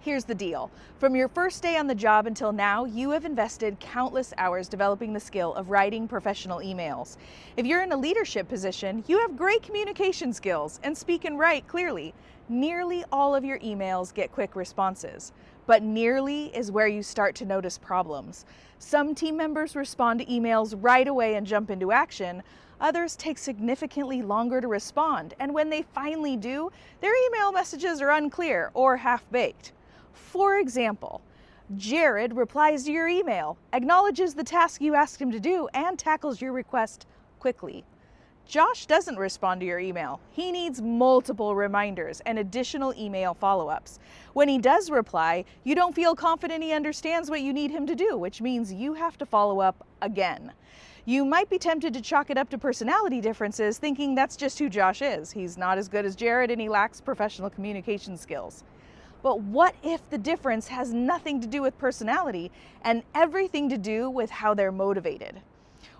Here's the deal. From your first day on the job until now, you have invested countless hours developing the skill of writing professional emails. If you're in a leadership position, you have great communication skills and speak and write clearly. Nearly all of your emails get quick responses, but nearly is where you start to notice problems. Some team members respond to emails right away and jump into action. Others take significantly longer to respond, and when they finally do, their email messages are unclear or half-baked. For example, Jared replies to your email, acknowledges the task you asked him to do, and tackles your request quickly. Josh doesn't respond to your email. He needs multiple reminders and additional email follow-ups. When he does reply, you don't feel confident he understands what you need him to do, which means you have to follow up again. You might be tempted to chalk it up to personality differences, thinking that's just who Josh is. He's not as good as Jared and he lacks professional communication skills. But what if the difference has nothing to do with personality and everything to do with how they're motivated?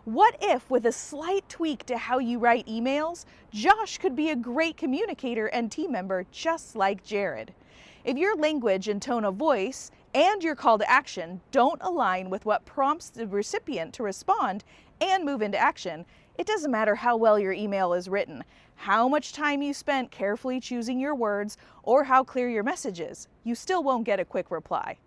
What if, with a slight tweak to how you write emails, Josh could be a great communicator and team member just like Jared? If your language and tone of voice and your call to action don't align with what prompts the recipient to respond and move into action, it doesn't matter how well your email is written, how much time you spent carefully choosing your words, or how clear your message is, you still won't get a quick reply.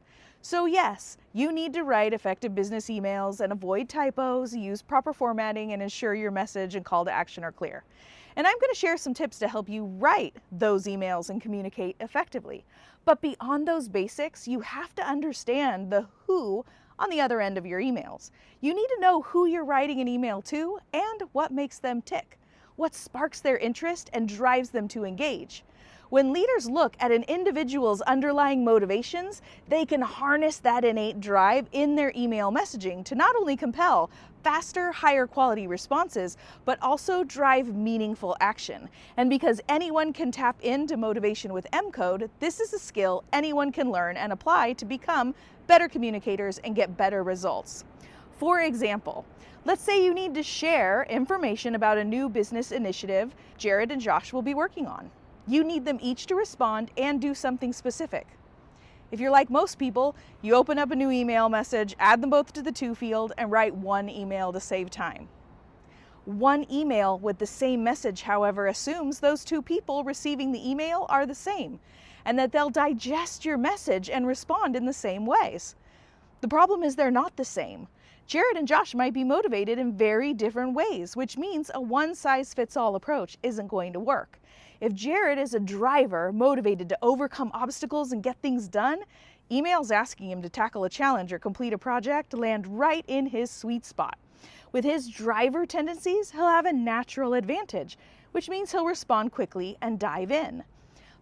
So yes, you need to write effective business emails and avoid typos, use proper formatting, and ensure your message and call to action are clear. And I'm going to share some tips to help you write those emails and communicate effectively. But beyond those basics, you have to understand the who on the other end of your emails. You need to know who you're writing an email to and what makes them tick, what sparks their interest and drives them to engage. When leaders look at an individual's underlying motivations, they can harness that innate drive in their email messaging to not only compel faster, higher quality responses, but also drive meaningful action. And because anyone can tap into motivation with MCode, this is a skill anyone can learn and apply to become better communicators and get better results. For example, let's say you need to share information about a new business initiative Jared and Josh will be working on. You need them each to respond and do something specific. If you're like most people, you open up a new email message, add them both to the to field, and write one email to save time. One email with the same message, however, assumes those two people receiving the email are the same, and that they'll digest your message and respond in the same ways. The problem is they're not the same. Jared and Josh might be motivated in very different ways, which means a one-size-fits-all approach isn't going to work. If Jared is a driver motivated to overcome obstacles and get things done, emails asking him to tackle a challenge or complete a project land right in his sweet spot. With his driver tendencies, he'll have a natural advantage, which means he'll respond quickly and dive in.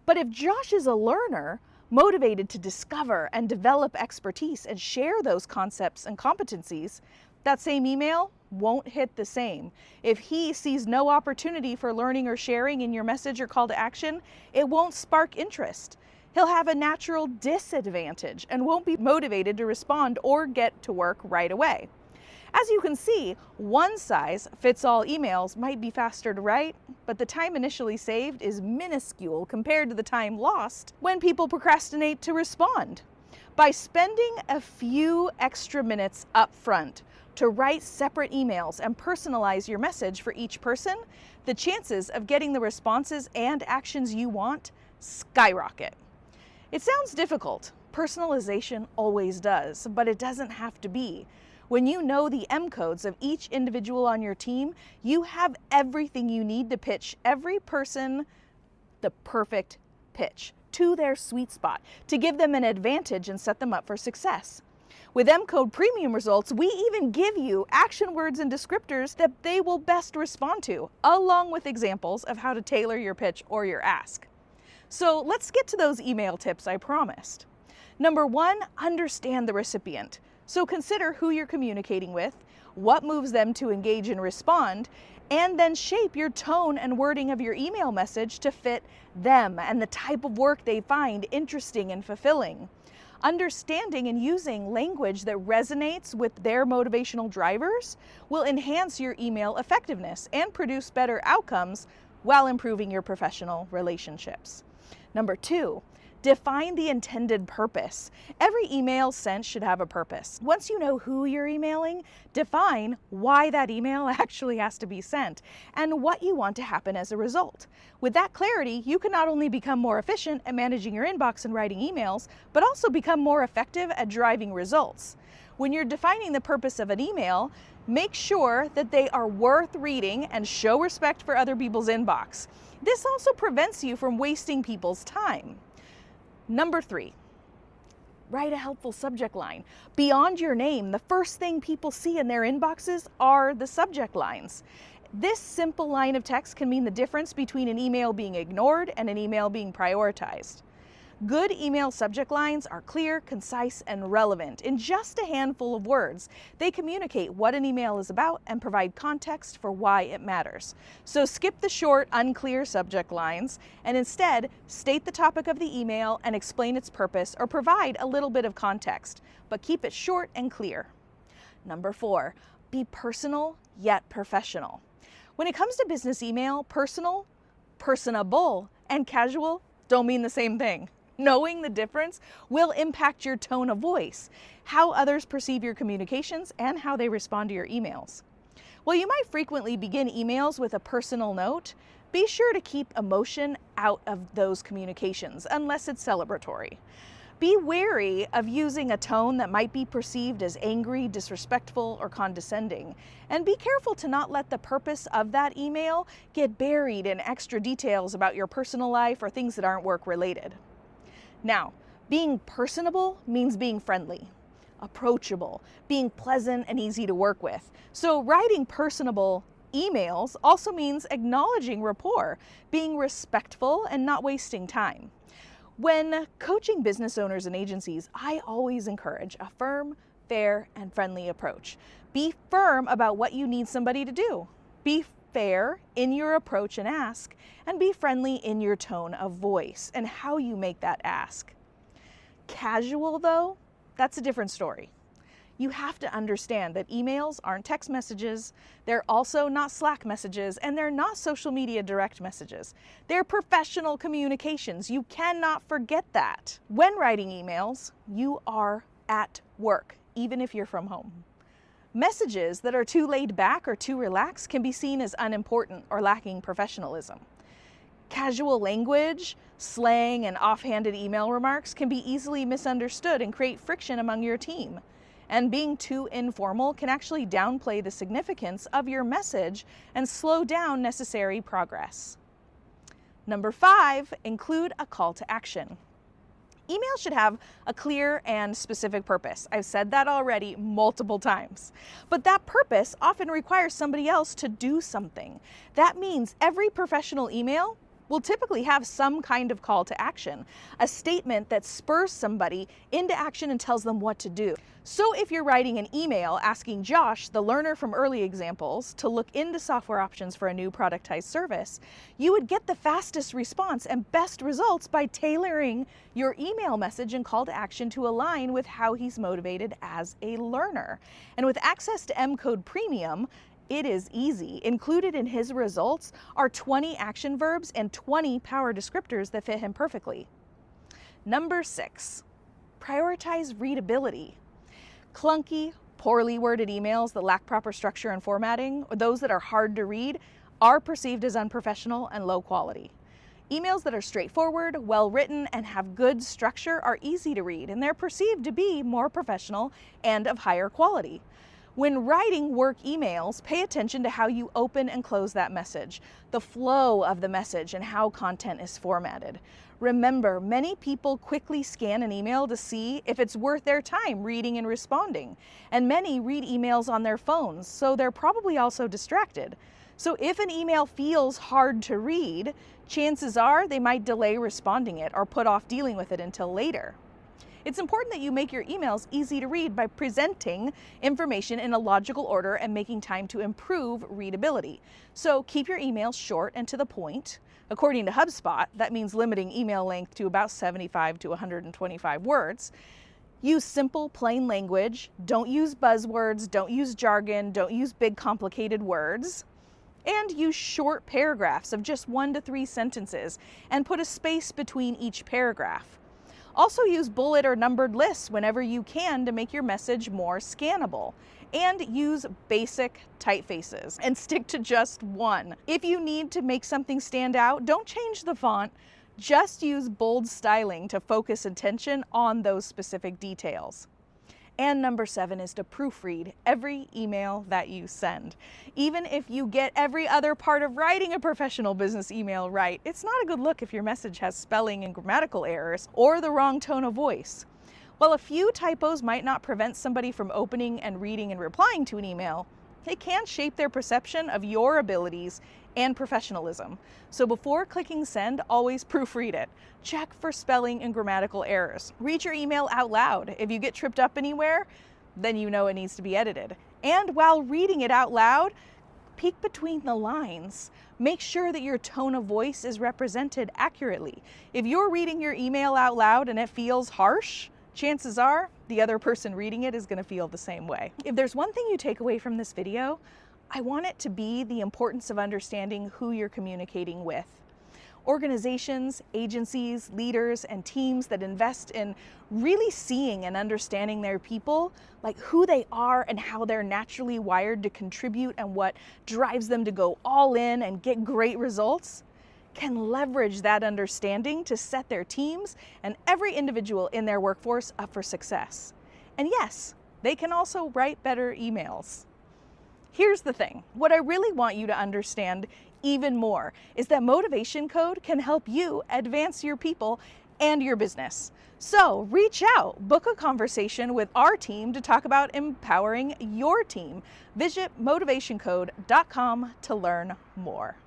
But if Josh is a learner, motivated to discover and develop expertise and share those concepts and competencies, that same email won't hit the same. If he sees no opportunity for learning or sharing in your message or call to action, it won't spark interest. He'll have a natural disadvantage and won't be motivated to respond or get to work right away. As you can see, one-size-fits-all emails might be faster to write, but the time initially saved is minuscule compared to the time lost when people procrastinate to respond. By spending a few extra minutes up front to write separate emails and personalize your message for each person, the chances of getting the responses and actions you want skyrocket. It sounds difficult. Personalization always does, but it doesn't have to be. When you know the MCodes of each individual on your team, you have everything you need to pitch every person the perfect pitch to their sweet spot, to give them an advantage and set them up for success. With MCode Premium results, we even give you action words and descriptors that they will best respond to, along with examples of how to tailor your pitch or your ask. So let's get to those email tips I promised. Number one, understand the recipient. So consider who you're communicating with, what moves them to engage and respond, and then shape your tone and wording of your email message to fit them and the type of work they find interesting and fulfilling. Understanding and using language that resonates with their motivational drivers will enhance your email effectiveness and produce better outcomes while improving your professional relationships. Number two, Define the intended purpose. Every email sent should have a purpose. Once you know who you're emailing, define why that email actually has to be sent and what you want to happen as a result. With that clarity, you can not only become more efficient at managing your inbox and writing emails, but also become more effective at driving results. When you're defining the purpose of an email, make sure that they are worth reading and show respect for other people's inbox. This also prevents you from wasting people's time. Number 3, write a helpful subject line. Beyond your name, the first thing people see in their inboxes are the subject lines. This simple line of text can mean the difference between an email being ignored and an email being prioritized. Good email subject lines are clear, concise, and relevant. In just a handful of words, they communicate what an email is about and provide context for why it matters. So skip the short, unclear subject lines and instead state the topic of the email and explain its purpose or provide a little bit of context, but keep it short and clear. Number 4, be personal yet professional. When it comes to business email, personal, personable, and casual don't mean the same thing. Knowing the difference will impact your tone of voice, how others perceive your communications, and how they respond to your emails. While you might frequently begin emails with a personal note, be sure to keep emotion out of those communications unless it's celebratory. Be wary of using a tone that might be perceived as angry, disrespectful, or condescending. And be careful to not let the purpose of that email get buried in extra details about your personal life or things that aren't work-related. Now, being personable means being friendly, approachable, being pleasant and easy to work with. So writing personable emails also means acknowledging rapport, being respectful, and not wasting time. When coaching business owners and agencies, I always encourage a firm, fair, and friendly approach. Be firm about what you need somebody to do. Be fair in your approach and ask, and be friendly in your tone of voice and how you make that ask. Casual, though, that's a different story. You have to understand that emails aren't text messages, they're also not Slack messages, and they're not social media direct messages. They're professional communications. You cannot forget that. When writing emails, you are at work, even if you're from home. Messages that are too laid back or too relaxed can be seen as unimportant or lacking professionalism. Casual language, slang, and offhanded email remarks can be easily misunderstood and create friction among your team. And being too informal can actually downplay the significance of your message and slow down necessary progress. Number 5, include a call to action. Email should have a clear and specific purpose. I've said that already multiple times. But that purpose often requires somebody else to do something. That means every professional email will typically have some kind of call to action, a statement that spurs somebody into action and tells them what to do. So if you're writing an email asking Josh, the learner from early examples, to look into software options for a new productized service, you would get the fastest response and best results by tailoring your email message and call to action to align with how he's motivated as a learner. And with access to MCode Premium, it is easy. Included in his results are 20 action verbs and 20 power descriptors that fit him perfectly. Number 6, prioritize readability. Clunky, poorly worded emails that lack proper structure and formatting, or those that are hard to read, are perceived as unprofessional and low quality. Emails that are straightforward, well written, and have good structure are easy to read, and they're perceived to be more professional and of higher quality. When writing work emails, pay attention to how you open and close that message, the flow of the message, and how content is formatted. Remember, many people quickly scan an email to see if it's worth their time reading and responding, and many read emails on their phones, so they're probably also distracted. So if an email feels hard to read, chances are they might delay responding it or put off dealing with it until later. It's important that you make your emails easy to read by presenting information in a logical order and making time to improve readability. So keep your emails short and to the point. According to HubSpot, that means limiting email length to about 75 to 125 words. Use simple, plain language. Don't use buzzwords, don't use jargon, don't use big, complicated words. And use short paragraphs of just 1 to 3 sentences and put a space between each paragraph. Also use bullet or numbered lists whenever you can to make your message more scannable. And use basic typefaces and stick to just one. If you need to make something stand out, don't change the font. Just use bold styling to focus attention on those specific details. And number 7 is to proofread every email that you send. Even if you get every other part of writing a professional business email right, it's not a good look if your message has spelling and grammatical errors or the wrong tone of voice. While a few typos might not prevent somebody from opening and reading and replying to an email, it can shape their perception of your abilities and professionalism. So before clicking send, always proofread it. Check for spelling and grammatical errors. Read your email out loud. If you get tripped up anywhere, then you know it needs to be edited. And while reading it out loud, peek between the lines. Make sure that your tone of voice is represented accurately. If you're reading your email out loud and it feels harsh, chances are the other person reading it is going to feel the same way. If there's one thing you take away from this video, I want it to be the importance of understanding who you're communicating with. Organizations, agencies, leaders, and teams that invest in really seeing and understanding their people, like who they are and how they're naturally wired to contribute and what drives them to go all in and get great results, can leverage that understanding to set their teams and every individual in their workforce up for success. And yes, they can also write better emails. Here's the thing. What I really want you to understand even more is that Motivation Code can help you advance your people and your business. So reach out, book a conversation with our team to talk about empowering your team. Visit motivationcode.com to learn more.